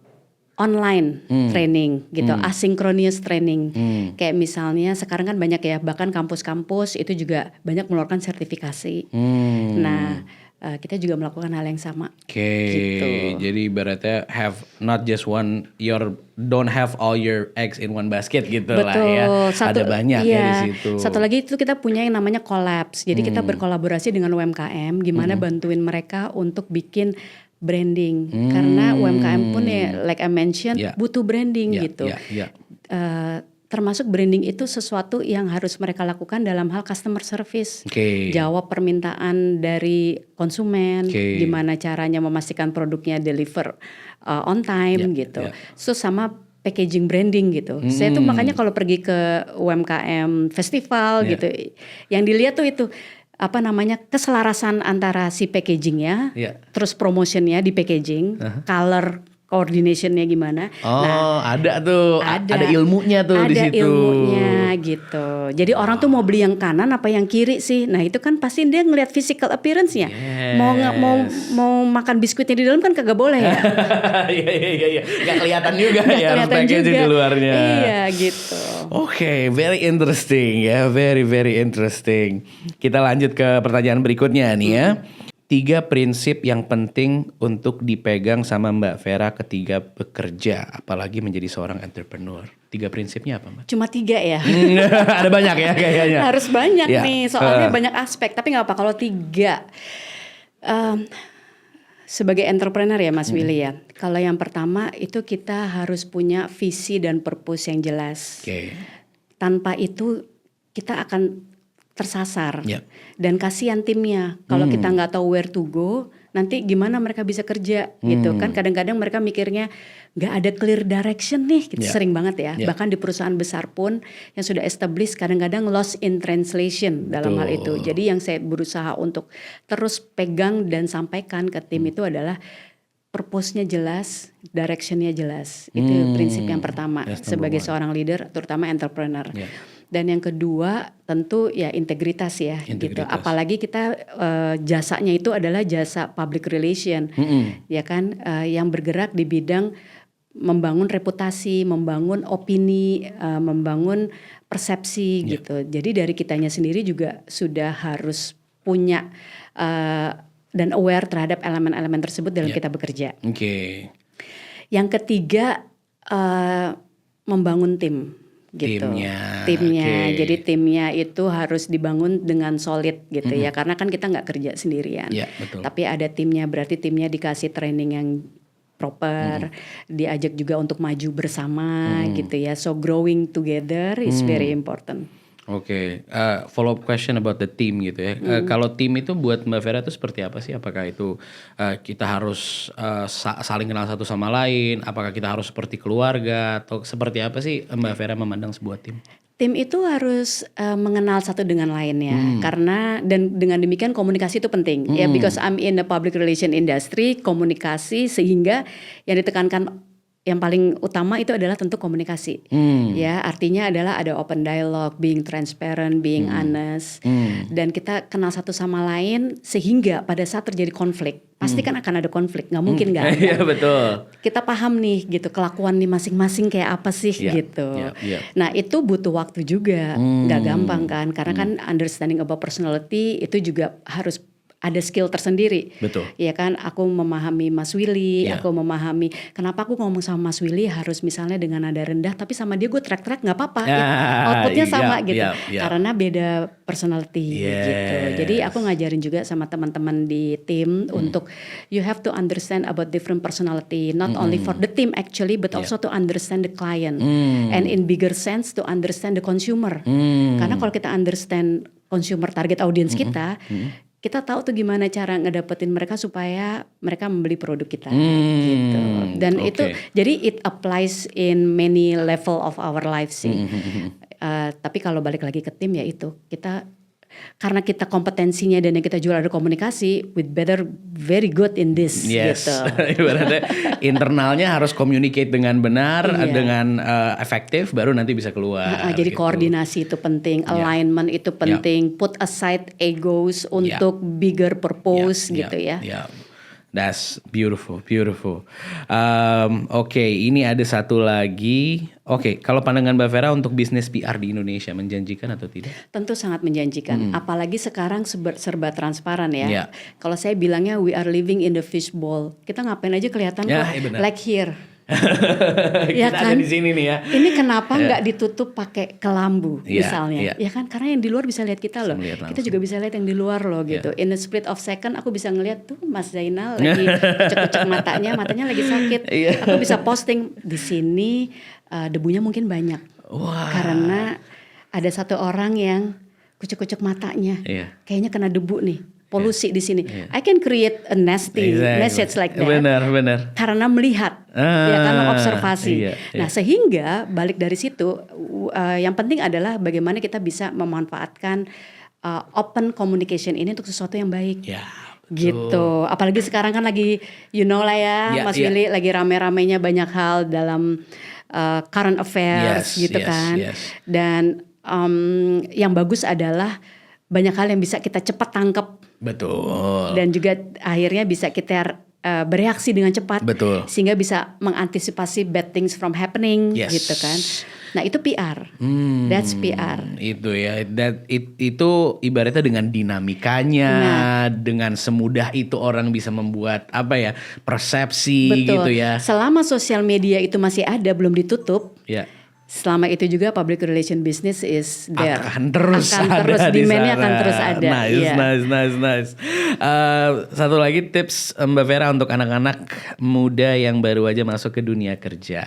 online training gitu, asynchronous training. Kayak misalnya sekarang kan banyak ya, bahkan kampus-kampus itu juga banyak mengeluarkan sertifikasi. Nah, kita juga melakukan hal yang sama. Gitu. Jadi ibaratnya have not just one, don't have all your eggs in one basket gitu. Betul. Lah ya. Ada banyak ya di situ. Satu lagi itu kita punya yang namanya collabs. Jadi kita berkolaborasi dengan UMKM, gimana bantuin mereka untuk bikin branding, karena UMKM pun ya, like I mentioned, butuh branding gitu. Termasuk branding itu sesuatu yang harus mereka lakukan dalam hal customer service, jawab permintaan dari konsumen, gimana caranya memastikan produknya deliver on time gitu. So sama packaging branding gitu. Saya tuh makanya kalau pergi ke UMKM festival gitu, yang dilihat tuh itu apa namanya, keselarasan antara si packagingnya, terus promotionnya di packaging, color coordinationnya gimana. Ada tuh, ada ilmunya tuh di situ. Ada ilmunya gitu. Jadi orang tuh mau beli yang kanan apa yang kiri sih? Nah itu kan pasti dia ngelihat physical appearance-nya. Mau makan biskuitnya di dalam kan kagak boleh ya. Iya. Gak kelihatan juga ya packaging di luarnya. Iya gitu. Oke, very interesting ya, very interesting. Kita lanjut ke pertanyaan berikutnya nih ya. 3 prinsip yang penting untuk dipegang sama Mbak Vera ketika bekerja, apalagi menjadi seorang entrepreneur. 3 prinsipnya apa, Mbak? Cuma 3 ya. Ada banyak ya kayaknya. Harus banyak nih, soalnya banyak aspek. Tapi nggak apa kalau 3. Sebagai entrepreneur ya Mas Willy ya. Kalau yang pertama itu kita harus punya visi dan purpose yang jelas. Tanpa itu kita akan tersasar dan kasihan timnya kalau kita nggak tahu where to go, nanti gimana mereka bisa kerja gitu kan. Kadang-kadang mereka mikirnya nggak ada clear direction nih gitu. Sering banget ya, bahkan di perusahaan besar pun yang sudah established kadang-kadang lost in translation dalam hal itu. Jadi yang saya berusaha untuk terus pegang dan sampaikan ke tim itu adalah purpose-nya jelas, direction-nya jelas. Itu prinsip yang pertama sebagai seorang leader, terutama entrepreneur. Dan yang kedua tentu ya integritas ya. Gitu. Apalagi kita jasanya itu adalah jasa public relation, ya kan, yang bergerak di bidang membangun reputasi, membangun opini, membangun persepsi gitu. Jadi dari kitanya sendiri juga sudah harus punya dan aware terhadap elemen-elemen tersebut dalam kita bekerja. Yang ketiga membangun tim. Gitu. Timnya. Jadi timnya itu harus dibangun dengan solid gitu ya, karena kan kita nggak kerja sendirian. Tapi ada timnya, berarti timnya dikasih training yang proper, diajak juga untuk maju bersama gitu ya. So growing together is very important. Follow up question about the team gitu ya. Kalau tim itu buat Mbak Vera itu seperti apa sih? Apakah itu kita harus saling kenal satu sama lain? Apakah kita harus seperti keluarga? Atau seperti apa sih Mbak Vera memandang sebuah tim? Tim itu harus mengenal satu dengan lainnya, karena dan dengan demikian komunikasi itu penting ya, because I'm in the public relation industry, komunikasi, sehingga yang ditekankan yang paling utama itu adalah tentu komunikasi. Ya, artinya adalah ada open dialogue, being transparent, being honest, dan kita kenal satu sama lain sehingga pada saat terjadi konflik, pasti kan akan ada konflik, nggak mungkin nggak ada. Iya betul. Kita paham nih gitu kelakuan nih masing-masing kayak apa sih gitu. Nah itu butuh waktu juga, nggak gampang kan, karena kan understanding about personality itu juga harus ada skill tersendiri. Betul. Ya kan, aku memahami Mas Willy, aku memahami kenapa aku ngomong sama Mas Willy harus misalnya dengan nada rendah, tapi sama dia gue track nggak apa-apa. Outputnya sama gitu. Karena beda personality gitu. Jadi aku ngajarin juga sama teman-teman di tim untuk you have to understand about different personality, not only for the team actually, but also to understand the client, and in bigger sense to understand the consumer. Karena kalau kita understand consumer target audience kita tahu tuh gimana cara ngedapetin mereka supaya mereka membeli produk kita gitu. Dan itu jadi it applies in many level of our life sih. Tapi kalau balik lagi ke tim ya itu kita karena kita kompetensinya dan yang kita jual ada komunikasi, we better very good in this. Yes. Gitu. Ibaratnya internalnya harus communicate dengan benar, dengan efektif, baru nanti bisa keluar. Jadi gitu. koordinasi itu penting, alignment itu penting, put aside egos untuk bigger purpose gitu ya. That's beautiful. Oke, ini ada satu lagi. Oke, kalau pandangan Mbak Vera untuk bisnis PR di Indonesia menjanjikan atau tidak? Tentu sangat menjanjikan. Apalagi sekarang serba transparan ya. Kalau saya bilangnya we are living in the fishbowl. Kita ngapain aja kelihatan kok like here. Kita kan? Ada di sini nih ya. Ini kenapa nggak ditutup pakai kelambu misalnya? Ya kan, karena yang di luar bisa lihat kita loh. Kita juga bisa lihat yang di luar loh gitu. In a split of second aku bisa ngelihat tuh Mas Zainal lagi kucek-kucek matanya lagi sakit. Aku bisa posting di sini debunya mungkin banyak. Karena ada satu orang yang kucek-kucek matanya. Kayaknya kena debu nih. Polusi di sini. I can create a nasty message like that. Benar. Karena melihat, ya karena observasi. Nah, sehingga balik dari situ, yang penting adalah bagaimana kita bisa memanfaatkan open communication ini untuk sesuatu yang baik. Gitu. Apalagi sekarang kan lagi, you know lah ya, Mas Willy lagi rame-ramenya banyak hal dalam current affairs gitu kan. Dan yang bagus adalah banyak hal yang bisa kita cepat tangkap. Betul. Dan juga akhirnya bisa kita bereaksi dengan cepat. Betul. Sehingga bisa mengantisipasi bad things from happening gitu kan. Nah itu PR. That's PR. Itu ya. Itu ibaratnya dengan dinamikanya, dengan semudah itu orang bisa membuat persepsi. Betul. Gitu ya. Selama sosial media itu masih ada, belum ditutup. Selama itu juga public relation business is there. Akan terus demand-nya akan terus ada. Nice. Satu lagi tips Mbak Vera untuk anak-anak muda yang baru aja masuk ke dunia kerja.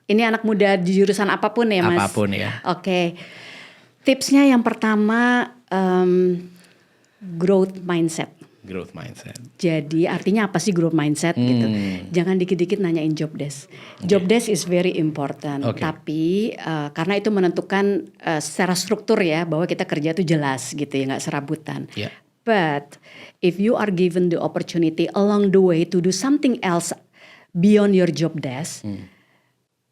Ini anak muda di jurusan apapun ya Mas? Apapun ya. Oke. Tipsnya yang pertama growth mindset. Jadi artinya apa sih growth mindset gitu? Jangan dikit-dikit nanyain job desk. Job desk is very important. Tapi karena itu menentukan secara struktur ya bahwa kita kerja itu jelas gitu ya, nggak serabutan. But if you are given the opportunity along the way to do something else beyond your job desk,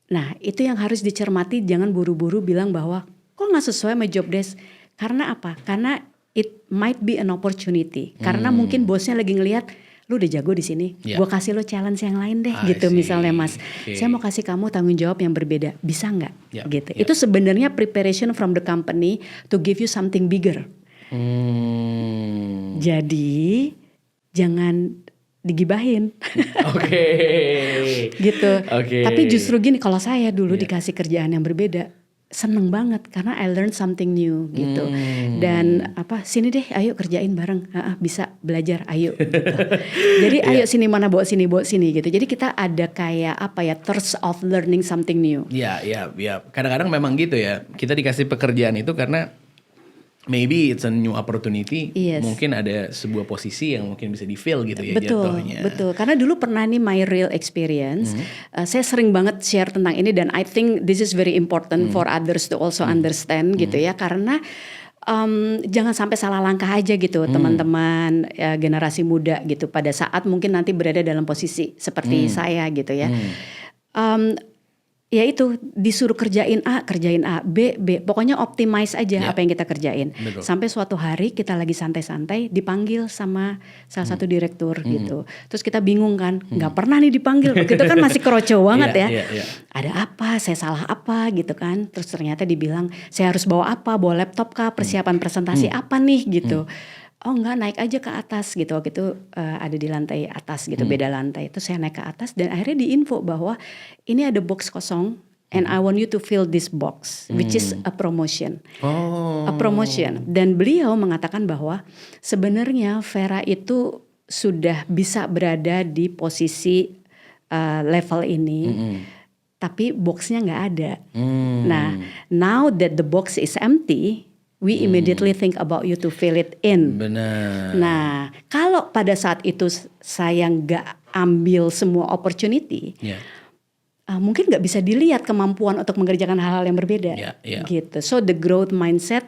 nah itu yang harus dicermati. Jangan buru-buru bilang bahwa kok nggak sesuai sama job desk. Karena apa? Karena it might be an opportunity. Karena mungkin bosnya lagi ngelihat lu udah jago di sini, gue kasih lu challenge yang lain deh, gitu misalnya Mas. Saya mau kasih kamu tanggung jawab yang berbeda, bisa nggak? Gitu. Itu sebenarnya preparation from the company to give you something bigger. Jadi jangan digibahin. Gitu. Tapi justru gini, kalau saya dulu dikasih kerjaan yang berbeda, seneng banget karena I learned something new gitu. Dan sini deh, ayo kerjain bareng, bisa belajar, ayo gitu. Jadi ayo sini, mana bawa sini gitu. Jadi kita ada kayak thirst of learning something new. Iya. Kadang-kadang memang gitu ya. Kita dikasih pekerjaan itu karena maybe it's a new opportunity. Mungkin ada sebuah posisi yang mungkin bisa di-fill gitu ya jatuhnya. Betul. Karena dulu pernah nih my real experience. Saya sering banget share tentang ini dan I think this is very important for others to also understand gitu ya. Karena jangan sampai salah langkah aja gitu teman-teman generasi muda gitu. Pada saat mungkin nanti berada dalam posisi seperti saya gitu ya. Ya itu disuruh kerjain A, B, pokoknya optimize aja apa yang kita kerjain. Sampai suatu hari kita lagi santai-santai dipanggil sama salah satu direktur gitu. Terus kita bingung kan, nggak pernah nih dipanggil. Kita kan masih keroco banget ya. Ada apa, saya salah apa gitu kan. Terus ternyata dibilang saya harus bawa apa, bawa laptop kah, persiapan presentasi apa nih gitu. Oh enggak, naik aja ke atas gitu. Waktu itu ada di lantai atas gitu, beda lantai. Terus saya naik ke atas dan akhirnya diinfo bahwa ini ada box kosong and I want you to fill this box, which is a promotion. A promotion. Dan beliau mengatakan bahwa sebenarnya Vera itu sudah bisa berada di posisi level ini. Tapi boxnya nggak ada. Nah, now that the box is empty, we immediately think about you to fill it in. Benar. Nah, kalau pada saat itu saya nggak ambil semua opportunity, mungkin nggak bisa dilihat kemampuan untuk mengerjakan hal-hal yang berbeda. Gitu. So the growth mindset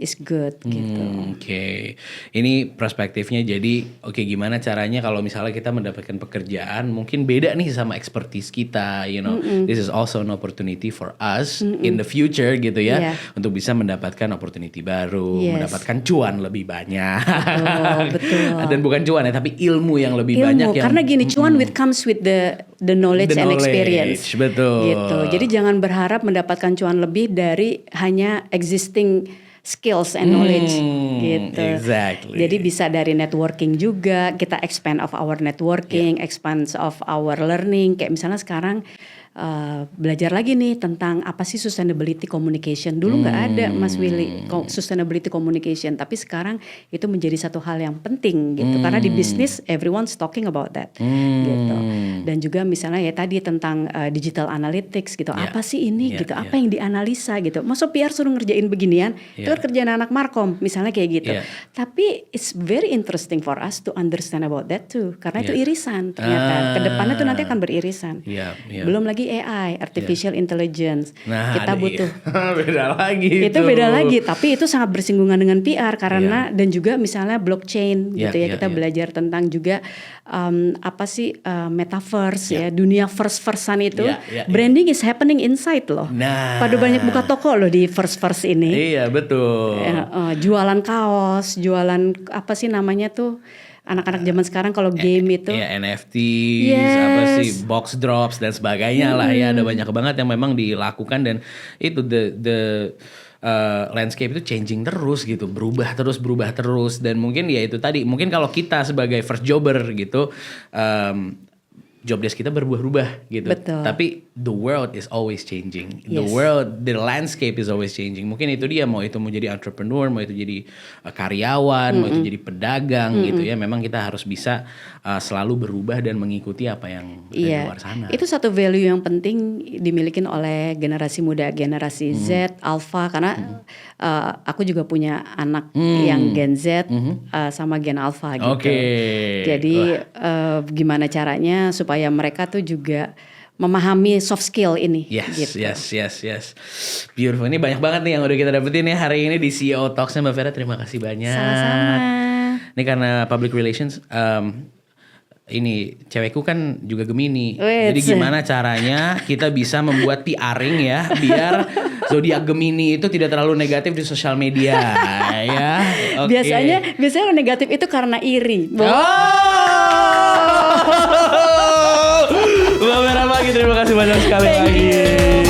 is good gitu. Oke. Ini perspektifnya jadi gimana caranya kalau misalnya kita mendapatkan pekerjaan mungkin beda nih sama expertise kita, this is also an opportunity for us in the future gitu ya, untuk bisa mendapatkan opportunity baru, mendapatkan cuan lebih banyak. Betul. Dan bukan cuan ya, tapi ilmu yang lebih banyak karena gini, cuan comes with the knowledge and experience. Betul. Gitu. Jadi jangan berharap mendapatkan cuan lebih dari hanya existing skills and knowledge gitu. Exactly. Jadi bisa dari networking juga, kita expand of our networking, expand of our learning. Kayak misalnya sekarang belajar lagi nih tentang apa sih sustainability communication. Dulu nggak ada Mas Willy sustainability communication, tapi sekarang itu menjadi satu hal yang penting gitu. Karena di bisnis everyone's talking about that gitu. Dan juga misalnya ya tadi tentang digital analytics gitu. Apa sih ini gitu? Apa yang dianalisa gitu? Masa PR suruh ngerjain beginian? Itu kan kerjaan anak markom misalnya kayak gitu. Tapi it's very interesting for us to understand about that too. Karena itu irisan ternyata. Kedepannya tuh nanti akan beririsan. Belum lagi AI, artificial intelligence. Nah, kita butuh beda lagi. Itu beda lagi, tapi itu sangat bersinggungan dengan PR karena dan juga misalnya blockchain gitu ya. Kita belajar tentang juga apa sih metaverse ya, dunia first-first-an itu. Branding is happening inside loh. Pada banyak buka toko loh di first-first ini. Iya, betul. Jualan kaos, jualan apa sih namanya tuh? Anak-anak zaman sekarang kalau game itu NFT, apa sih box drops dan sebagainya lah ya, ada banyak banget yang memang dilakukan dan itu the landscape itu changing terus gitu, berubah terus dan mungkin ya itu tadi, mungkin kalau kita sebagai first jobber gitu job desk kita berubah-ubah gitu. Betul. Tapi the world is always changing. The landscape is always changing. Mungkin itu dia, mau itu mau jadi entrepreneur, mau itu jadi karyawan, mau itu jadi pedagang gitu ya. Memang kita harus bisa selalu berubah dan mengikuti apa yang ada di luar sana. Itu satu value yang penting dimiliki oleh generasi muda, generasi Z, Alpha, karena aku juga punya anak yang Gen Z sama Gen Alpha gitu. Jadi gimana caranya supaya mereka tuh juga memahami soft skill ini. Yes. Beautiful. Ini banyak banget nih yang udah kita dapetin ya hari ini di CEO Talks-nya Mbak Vera. Terima kasih banyak. Sama-sama. Ini karena public relations, ini cewekku kan juga Gemini. Jadi gimana caranya kita bisa membuat PR-ing ya biar zodiak Gemini itu tidak terlalu negatif di sosial media ya. Biasanya negatif itu karena iri. Mbak Vera lagi, terima kasih banyak sekali lagi.